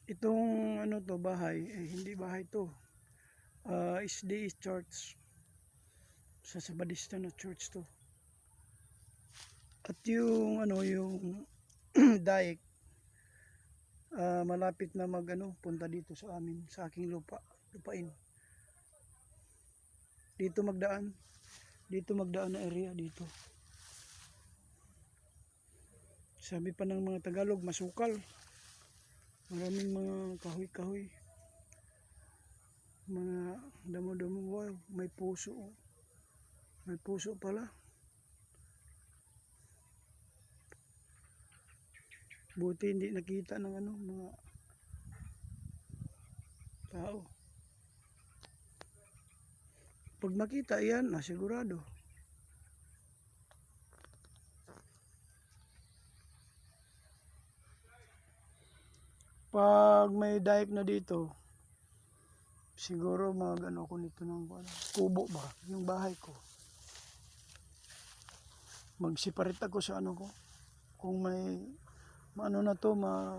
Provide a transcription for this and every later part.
Itong ano to bahay, hindi bahay to. SDA Church. Sa Sabadista na church to. At yung ano yung daik malapit na punta dito sa amin, sa aking lupain. Dito magdaan na area dito. Sabi pa ng mga Tagalog, masukal. Maraming mga kahoy-kahoy. Mga damo-damo, wow, may puso. May puso pala. Buti hindi nakita ng mga tao. Pag makita yan, sigurado. Pag may daik na dito, siguro ko nito ng kubo ba, yung bahay ko. Mag-separate ako sa ko. Kung may na to,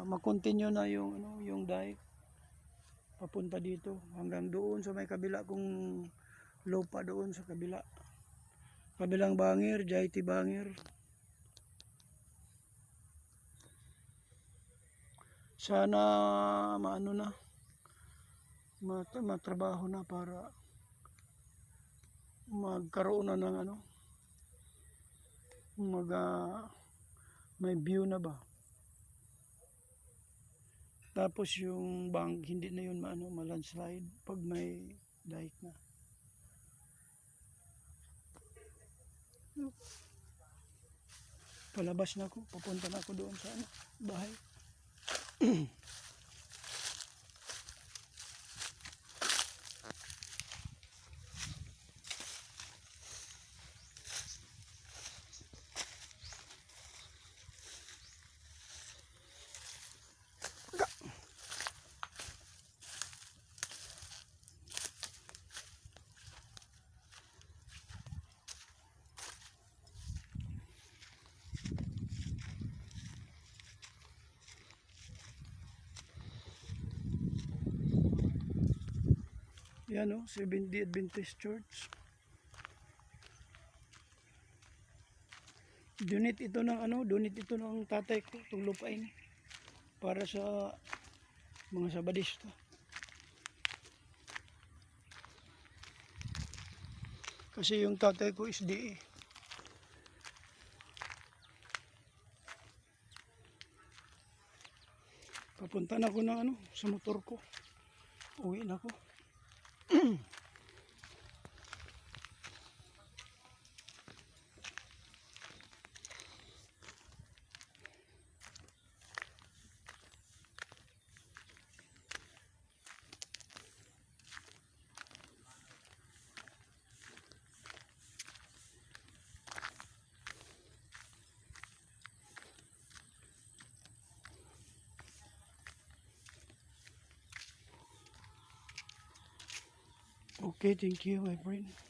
ma-continue na yung daik papunta dito hanggang doon sa may kabila kong lupa doon sa kabilang bangir, Jaiti Bangir. Sana matrabaho na para magkaroon na ng may view na ba. Tapos yung bank hindi na yun ma-landslide pag may dike na. Palabas na ako, papunta na ako doon sa bahay. Yan Seventh-day Adventist Church. Donate ito ng tatay ko, itong lupain para sa mga Sabadista. Kasi yung tatay ko is SDA. Papunta na ako ng sa motor ko. Uwi na ako. Okay, thank you, my friend.